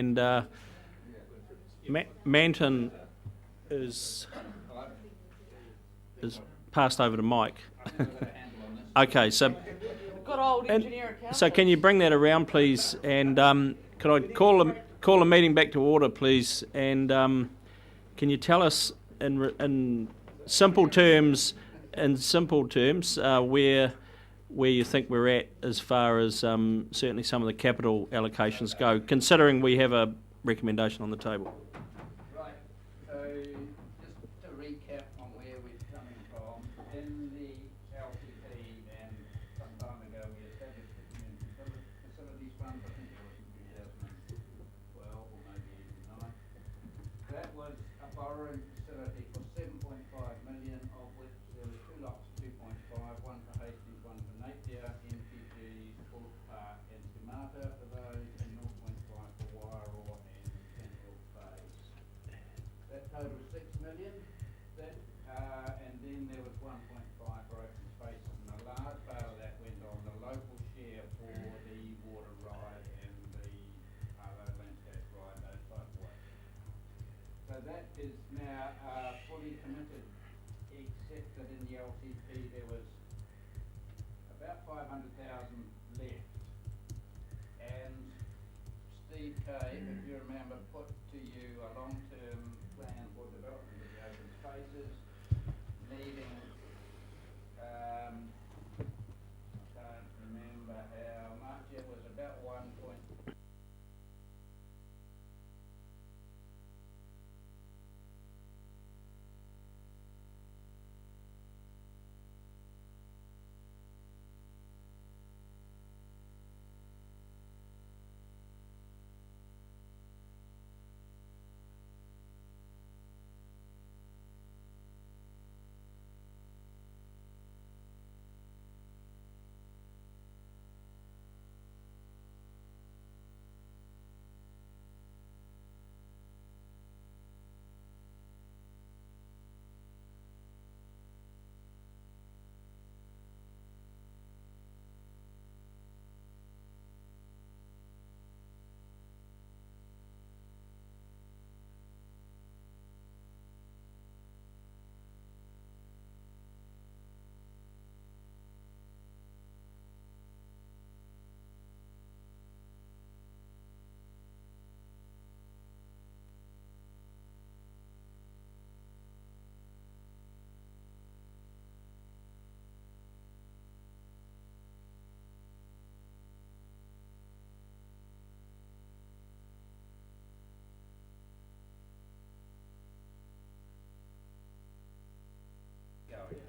and Manton is passed over to Mike. Okay, so Good old engineer at so can you bring that around, please? And could I call the meeting back to order, please? And can you tell us in simple terms, where you think we're at as far as certainly some of the capital allocations go, considering we have a recommendation on the table? Right, so just to recap on where we're coming from, in the LTP and some time ago we established the Community Facilities Fund, I think it was in 2012 or maybe even 9. That was a borrowing facility for 7.5 million, of which there was two lots of 2.5, one for Hastings, one for Napier, MPGs, Bullock Park and Skamata for those, and 0.5 for Wairoa and Central Phase. That total was 6 million. And then there was 1.5 for open spaces, and a large part of that went on the local share for the water ride and the landscape ride, those type of ways. So that is now fully committed, except that in the LTP there was about 500,000 left. And Steve Kay, if you remember, put to you a long-term plan for development of the open spaces, needing, I can't remember how much, it was about 1.2.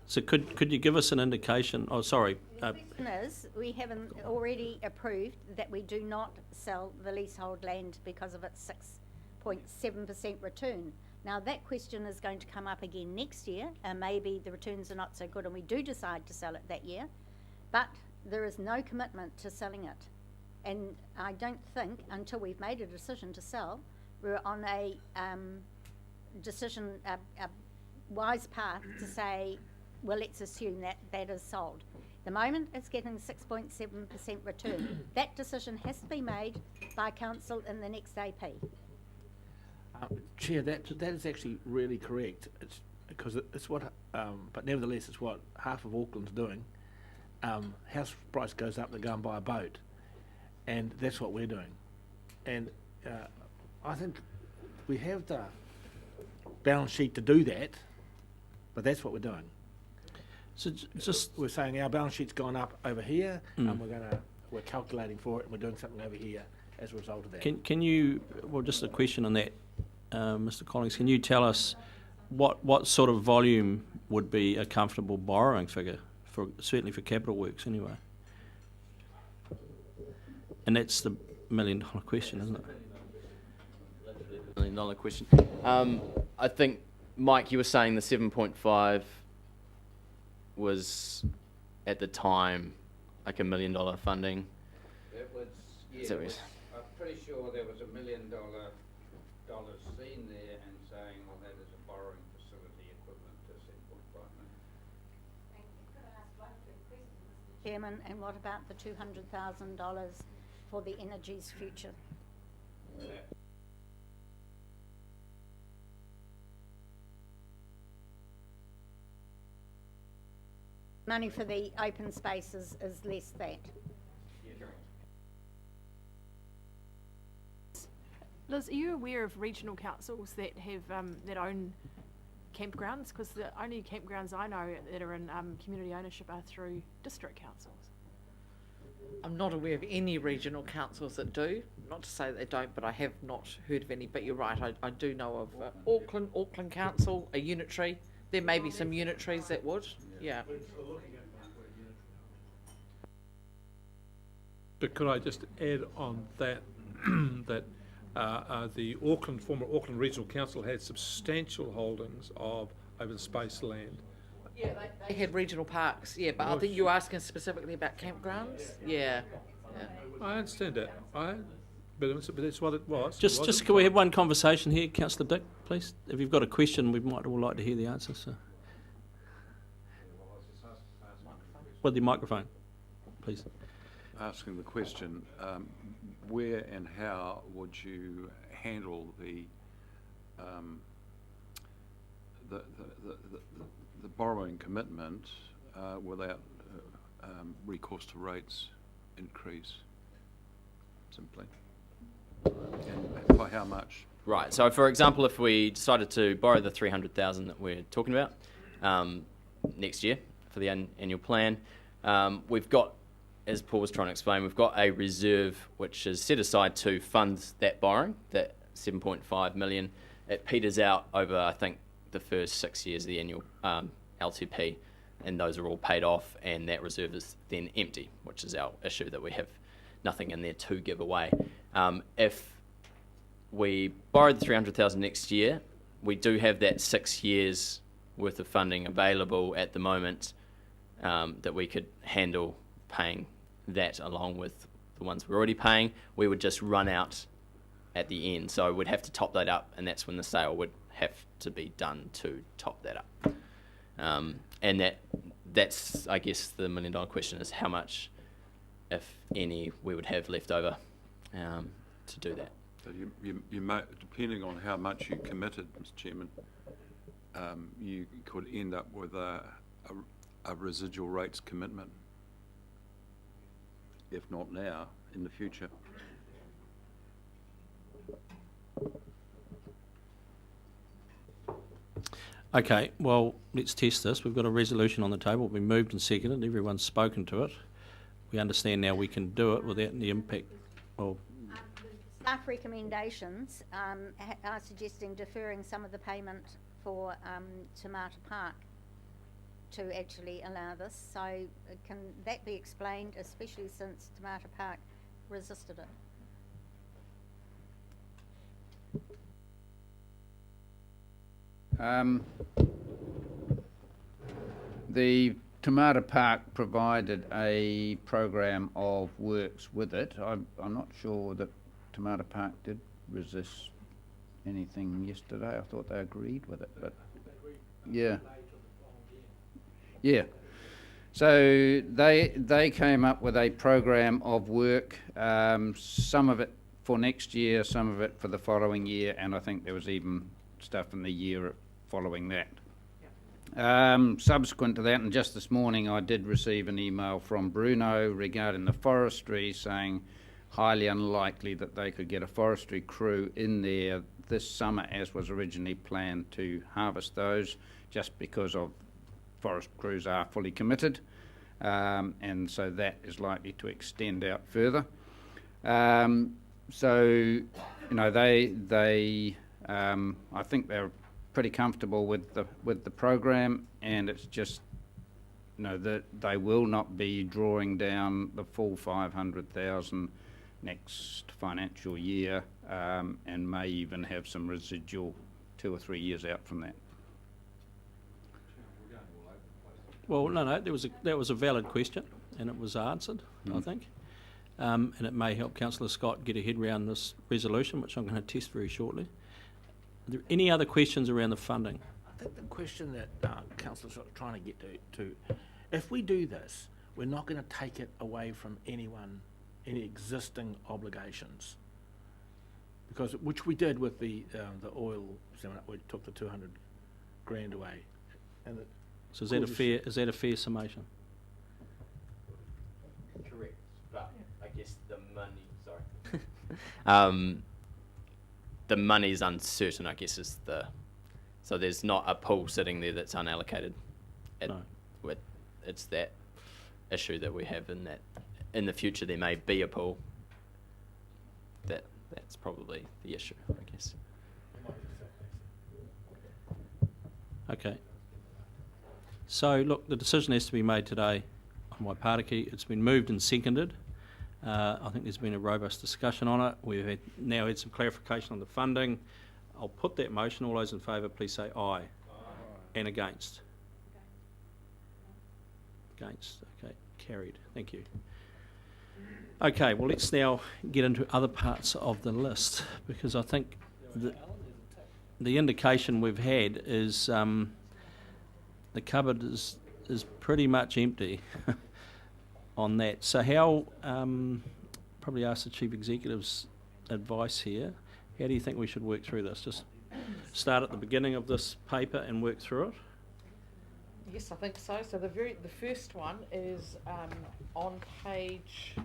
So could you give us an indication? Oh, sorry. The question is, we haven't already approved that we do not sell the leasehold land because of its 6.7% return. Now that question is going to come up again next year, and maybe the returns are not so good and we do decide to sell it that year, but there is no commitment to selling it. And I don't think, until we've made a decision to sell, we're on a decision, a wise path to say, well, let's assume that that is sold. The moment it's getting 6.7% return, that decision has to be made by council in the next AP. Chair, that is actually really correct. It's because it's what, but nevertheless, it's what half of Auckland's doing. House price goes up, they go and buy a boat, and that's what we're doing. And I think we have the balance sheet to do that, but that's what we're doing. So just We're saying our balance sheet's gone up over here, and we're calculating for it, and we're doing something over here as a result of that. can you, well, just a question on that, Mr. Collins, can you tell us what sort of volume would be a comfortable borrowing figure, certainly for capital works anyway? And that's the $1 million question, isn't it? $1 million question. I think, Mike, you were saying the 7.5 was at the time like $1 million funding. It was, yeah, I'm pretty sure there was $1 million seen there and saying, well, that is a borrowing facility equivalent to 7.5 million. Could I ask one quick question, Mr. Chairman, and what about the $200,000 for the energy's future? money for the open space is less that. Liz, are you aware of regional councils that have that own campgrounds? Because the only campgrounds I know that are in community ownership are through district councils. I'm not aware of any regional councils that do. Not to say that they don't, but I have not heard of any. But you're right, I do know of Auckland Council, a unitary. There may be some unitaries that would, yeah. But could I just add on that, that the former Auckland Regional Council had substantial holdings of open space land. Yeah, they had regional parks, yeah, but I think you're asking specifically about campgrounds? Yeah. I understand that. But that's what it was. Just can we have one conversation here, Councillor Dick, please? If you've got a question, we might all like to hear the answer. So, with the microphone, please. Asking the question, where and how would you handle the borrowing commitment without recourse to rates increase, simply? And by how much? Right, so for example, if we decided to borrow the 300,000 that we're talking about next year for the annual plan, we've got, as Paul was trying to explain, we've got a reserve which is set aside to fund that borrowing, that 7.5 million. It peters out over, I think, the first 6 years of the annual LTP, and those are all paid off, and that reserve is then empty, which is our issue, that we have nothing in there to give away. If we borrowed the 300,000 next year, we do have that 6 years worth of funding available at the moment that we could handle paying that along with the ones we're already paying. We would just run out at the end, so we'd have to top that up, and that's when the sale would have to be done to top that up. And that's I guess the $1 million question is how much, if any, we would have left over to do that. So you may, depending on how much you committed, Mr. Chairman, you could end up with a residual rates commitment, if not now, in the future. Okay, well, let's test this. We've got a resolution on the table. We've moved and seconded. Everyone's spoken to it. We understand now we can do it without the impact of... Staff recommendations are suggesting deferring some of the payment for Tamata Park to actually allow this. So can that be explained, especially since Tamata Park resisted it? The Tamata Park provided a program of works with it. I'm not sure that Tamata Park did resist anything yesterday. I thought they agreed with it, but yeah. So they came up with a program of work, some of it for next year, some of it for the following year, and I think there was even stuff in the year following that. Subsequent to that, and just this morning, I did receive an email from Bruno regarding the forestry, saying highly unlikely that they could get a forestry crew in there this summer as was originally planned to harvest those, just because of forest crews are fully committed, and so that is likely to extend out further. So, you know, they I think they're pretty comfortable with the program, and it's just, you know, that they will not be drawing down the full 500,000 next financial year, and may even have some residual 2 or 3 years out from that. Well, no, that was a valid question, and it was answered, I think. And it may help Councillor Scott get a head around this resolution, which I'm going to test very shortly. Are there any other questions around the funding? I think the question that Councillor's trying to get to, if we do this, we're not going to take it away from anyone, any existing obligations, because which we did with the oil seminar. We took the 200 grand away, and So is that a fair summation? guess the money, the money's uncertain, I guess, is so there's not a pool sitting there that's unallocated. No. It's that issue that we have in that in the future there may be a pool. That's probably the issue, I guess. Okay. So, look, the decision has to be made today on Waipariki. It's been moved and seconded. I think there's been a robust discussion on it. We've now had some clarification on the funding. I'll put that motion. All those in favour, please say aye. Aye. And against? Against. Okay, carried. Thank you. Okay, well, let's now get into other parts of the list, because I think the indication we've had is the cupboard is pretty much empty on that. So how, probably ask the Chief Executive's advice here. How do you think we should work through this? Just start at the beginning of this paper and work through it? Yes, I think so. So the first one is on page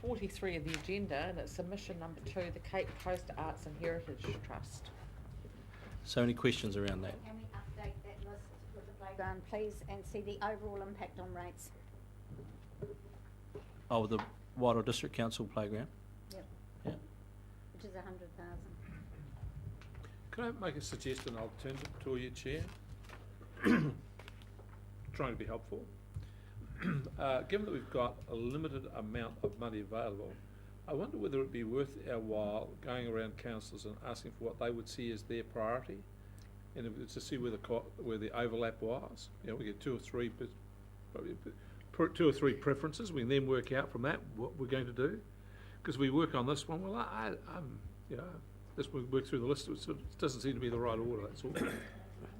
43 of the agenda, and it's submission number 2, the Cape Coast Arts and Heritage Trust. So any questions around that? Can we update that list with the playground, please, and see the overall impact on rates? Oh, the Wairoa District Council playground? Yep. Yeah. Which is 100,000. Can I make a suggestion alternative to you, Chair? Trying to be helpful. Given that we've got a limited amount of money available, I wonder whether it'd be worth our while going around councils and asking for what they would see as their priority, and to see where the overlap was. You know, we get 2 or 3, probably 2 or 3 preferences. We can then work out from that what we're going to do. Because we work on this one, well, I'm, you know, this we work through the list. It doesn't seem to be the right order. That's all.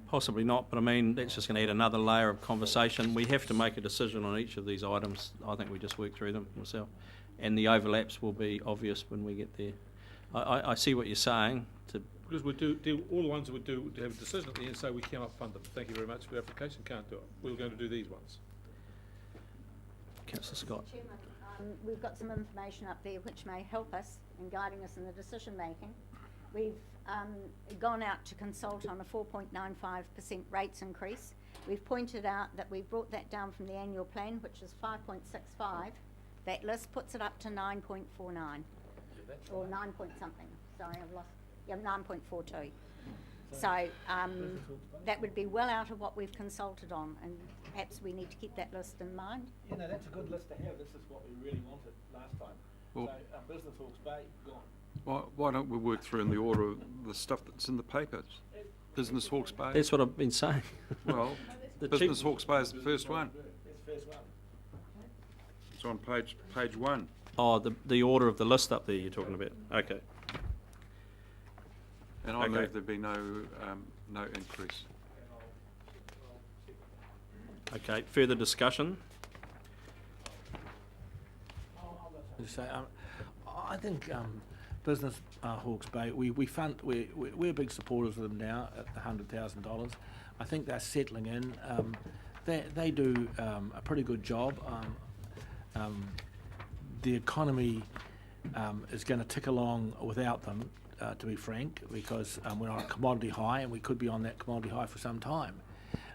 Possibly not, but I mean, that's just going to add another layer of conversation. We have to make a decision on each of these items. I think we just work through them myself. And the overlaps will be obvious when we get there. I see what you're saying. Because we do all the ones that we do to have a decision at the end, so we cannot fund them. Thank you very much for your application. Can't do it. We're going to do these ones. Councillor Scott. Chairman, we've got some information up there which may help us in guiding us in the decision making. We've gone out to consult on a 4.95% rates increase. We've pointed out that we've brought that down from the annual plan, which is 5.65. That list puts it up to 9.49, or 9 point something. Sorry, I've lost. Yeah, 9.42. So that would be well out of what we've consulted on, and perhaps we need to keep that list in mind. You know, that's a good list to have. This is what we really wanted last time. Well, so Business Hawke's Bay, gone. Why don't we work through in the order of the stuff that's in the papers? Business Hawke's Bay? That's what I've been saying. Well, The Business Hawke's Bay is the first one. That's the first one. It's on page 1. Oh, the order of the list up there you're talking about. Okay. And I Okay. move there be no increase. Okay, further discussion? So, I think Business Hawke's Bay, we're big supporters of them now at the $100,000. I think they're settling in. They do a pretty good job. The economy is going to tick along without them, to be frank, because we're on a commodity high and we could be on that commodity high for some time.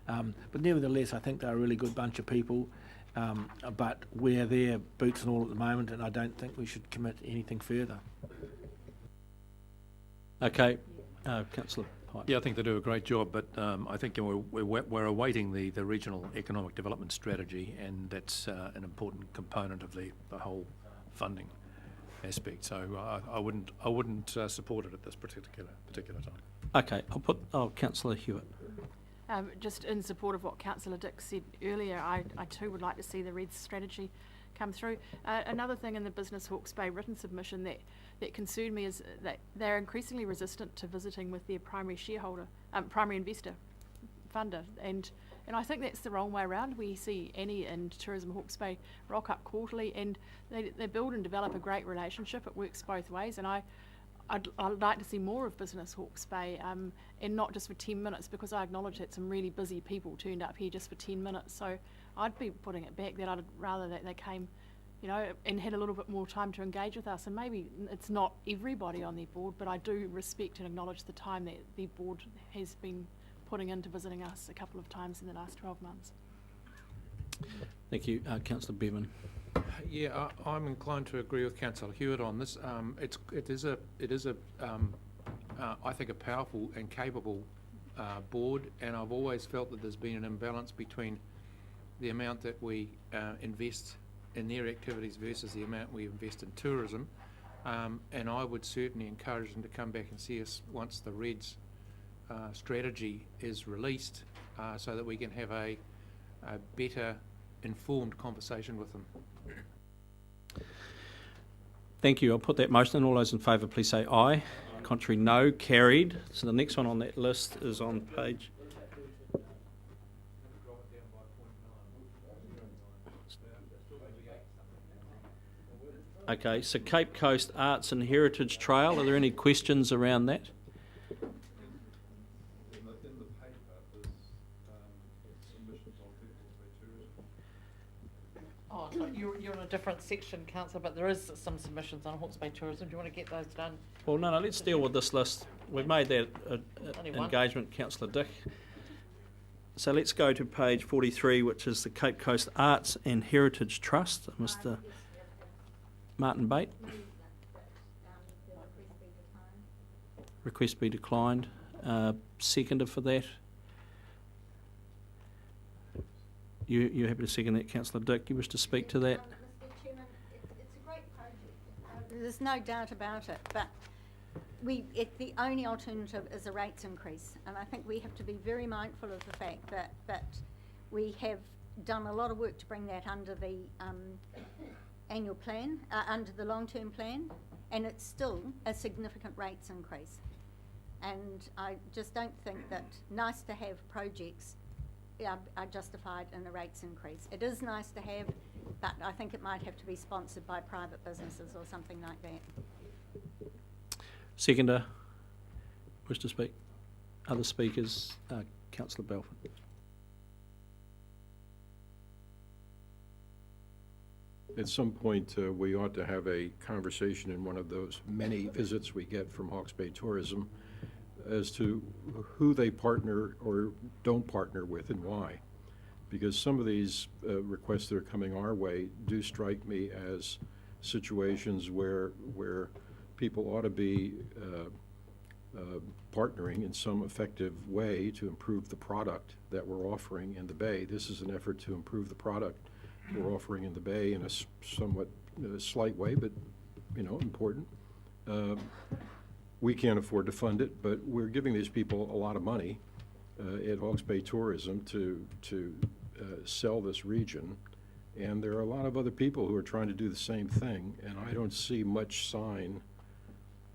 But nevertheless, I think they're a really good bunch of people. But we're their boots and all at the moment, and I don't think we should commit anything further. Okay, Councillor Pike. Yeah, I think they do a great job, but I think we're awaiting the regional economic development strategy, and that's an important component of the whole funding aspect. So I wouldn't support it at this particular time. Okay, Councillor Hewitt. Just in support of what Councillor Dick said earlier, I too would like to see the RED strategy come through. Another thing in the Business Hawke's Bay written submission that concerned me is that they're increasingly resistant to visiting with their primary shareholder, primary investor, funder, and I think that's the wrong way around. We see Annie and Tourism Hawke's Bay rock up quarterly, and they build and develop a great relationship. It works both ways, and I'd like to see more of Business Hawke's Bay, and not just for 10 minutes, because I acknowledge that some really busy people turned up here just for 10 minutes. So I'd be putting it back that I'd rather that they came, you know, and had a little bit more time to engage with us. And maybe it's not everybody on their board, but I do respect and acknowledge the time that the board has been putting into visiting us a couple of times in the last 12 months. Thank you. Councillor Bevan. Yeah, I'm inclined to agree with Councillor Hewitt on this. It is a I think a powerful and capable board, and I've always felt that there's been an imbalance between the amount that we invest in their activities versus the amount we invest in tourism. And I would certainly encourage them to come back and see us once the REDS strategy is released, so that we can have a better informed conversation with them. Thank you. I'll put that motion. All those in favour, please say aye. Contrary, no. Carried. So the next one on that list is on page... Okay, so Cape Coast Arts and Heritage Trail, are there any questions around that? In the paper, there's submissions on tourism. Oh, so you're in a different section, councillor, but there is some submissions on Hawke's Bay tourism. Do you want to get those done? Well, no, let's deal with this list. We've made that Only one. engagement, Councillor Dick. So let's go to page 43, which is the Cape Coast Arts and Heritage Trust, Mr. Martin Bate. Request be declined. Seconder for that. You happy to second that, Councillor Dick? You wish to speak to that? Mr. Chairman, it's a great project. There's no doubt about it, but the only alternative is a rates increase, and I think we have to be very mindful of the fact that we have done a lot of work to bring that under the annual plan, under the long-term plan, and it's still a significant rates increase. And I just don't think that nice to have projects are justified in a rates increase. It is nice to have, but I think it might have to be sponsored by private businesses or something like that. Seconder, wish to speak? Other speakers? Councillor Belford. At some point, we ought to have a conversation in one of those many visits we get from Hawke's Bay Tourism as to who they partner or don't partner with and why. Because some of these requests that are coming our way do strike me as situations where people ought to be partnering in some effective way to improve the product that we're offering in the Bay. This is an effort to improve the product we're offering in the Bay in a somewhat slight way, but, you know, important. We can't afford to fund it, but we're giving these people a lot of money at Hawke's Bay Tourism to sell this region. And there are a lot of other people who are trying to do the same thing, and I don't see much sign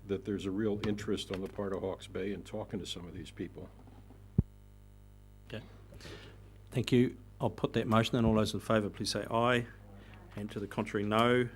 that there's a real interest on the part of Hawke's Bay in talking to some of these people. Okay. Thank you. I'll put that motion, and all those in favour, please say aye. And to the contrary, no.